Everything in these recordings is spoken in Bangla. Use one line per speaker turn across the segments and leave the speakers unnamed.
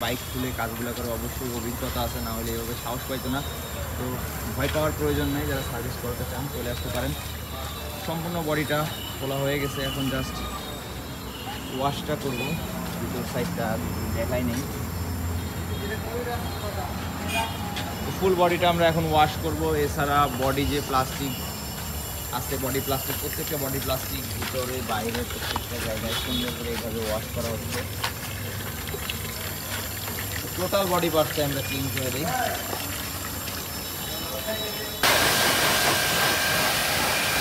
বাইক খুলে কাজগুলো করে অবশ্যই অভিজ্ঞতা আছে, না হলে এভাবে সাহস পাইতো না। তো ভয় পাওয়ার প্রয়োজন নেই, যারা সার্ভিস করতে চান চলে আসতে পারেন। সম্পূর্ণ বডিটা খোলা হয়ে গেছে, এখন জাস্ট ওয়াশটা করবো। ভিতর সাইডটা দেখাই নেই, ফুল বডিটা আমরা এখন ওয়াশ করব। এছাড়া বডি যে প্লাস্টিক আছে, বডি প্লাস্টিক, প্রত্যেকটা বডি প্লাস্টিক ভিতরে বাইরে প্রত্যেকটা জায়গায় সুন্দর করে এইভাবে ওয়াশ করা হচ্ছে। টোটাল বডি পার্টসটা আমরা ক্লিন করে দিই।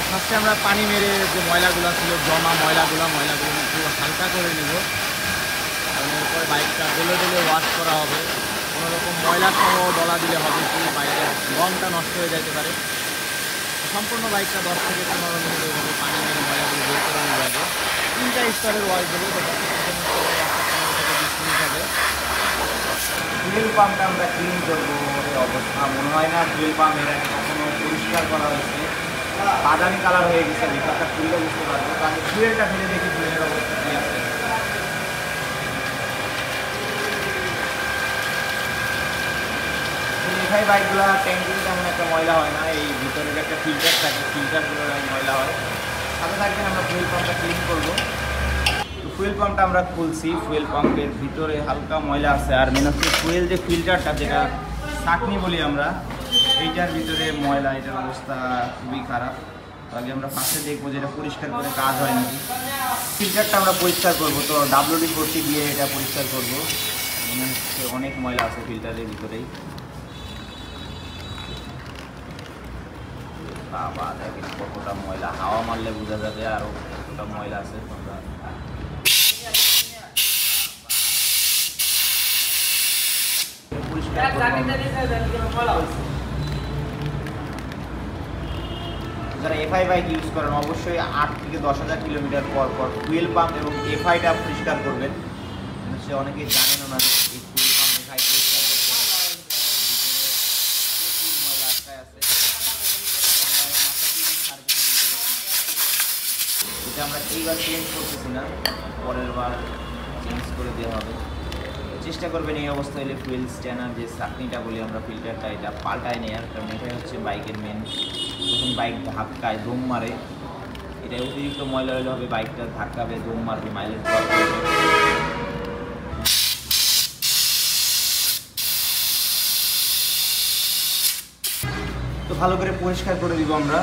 ফার্স্টে আমরা পানি মেরে যে ময়লাগুলো ছিল, জমা ময়লাগুলো একটু হালকা করে নেব, কারণ এরপরে বাইকটা ডলে ডলে ওয়াশ করা হবে। কোনোরকম ময়লা সহ ডলা দিলে হবে কি বাইকের রঙটা নষ্ট হয়ে যেতে পারে। সম্পূর্ণ বাইকটা 10 থেকে 15 মিনিট এইভাবে পানি মেরে ময়লাগুলো বের করে নেওয়া যাবে। 3টা স্তরের ওয়াশ দেবো, তো 15 থেকে 20 মিনিট হবে। ফুয়েল পাম্পটা আমরা ক্লিন করবো অবস্থা মনে হয় না ফুয়েল পাম্প এর আগে কখনো পরিষ্কার করা হয়েছে। বাদামি কালার হয়ে গেছে, ভিতরটা খুললে বুঝতে পারবো। তো আমি ফুয়েলটা ফেলে দেখি ফুয়েলের অবস্থা কী আছে। এখানে বাইকগুলো ট্যাঙ্কিতে তেমন একটা ময়লা হয় না, এই ভিতরে একটা ফিল্টার থাকে, ফিল্টারগুলো ময়লা হয়। সাথে থাকবে আমরা ফুয়েল পাম্পটা ক্লিন করবো। ফুয়েল পাম্পটা আমরা খুলছি, ফুয়েল পাম্পের ভিতরে হালকা ময়লা আছে। আর মেন হচ্ছে ফুয়েল যে ফিল্টারটা, যেটা ছাঁকনি বলি আমরা, এইটার ভিতরে ময়লা, এটার অবস্থা খুবই খারাপ। আগে আমরা ফার্স্টে দেখবো যে এটা পরিষ্কার করে কাজ হয় নাকি। ফিল্টারটা আমরা পরিষ্কার করবো, তো WD-40 দিয়ে এটা পরিষ্কার করবো। মনে হচ্ছে অনেক ময়লা আছে ফিল্টারের ভিতরেই। বাবা দেখেন কতটা ময়লা, হাওয়া মারলে বোঝা যাবে আরও কতটা ময়লা আছে। যারা এফআই বাইক ইউজ করেন অবশ্যই 8 থেকে 10,000 কিলোমিটার পর পর ফুয়েল পাম্প এবং এফআইটা পরিষ্কার করবেন। সে অনেকেই জানেন না যে এই ফুয়েল পাম্প এফআই পরিষ্কার করতে হয়। প্রচুর ময়লা আটকায় আছে, এটা আমরা এইবার চেঞ্জ করতেছি না, পরের বার চেঞ্জ করে দেওয়া হবে। চেষ্টা করবেন এই অবস্থা হলে ফুয়েল স্ট্যানার যে চাকনিটা বলি আমরা, ফিল্টারটা এটা পাল্টায় নেওয়ার, কারণ এটাই হচ্ছে বাইকের মেন। যখন বাইক ধাক্কায় দম মারে, এটা অতিরিক্ত ময়লা হলে হবে বাইকটা ধাক্কাবে, দম মারবে, মাইলেজ ড্রপ করবে। তো ভালো করে পরিষ্কার করে দিব আমরা।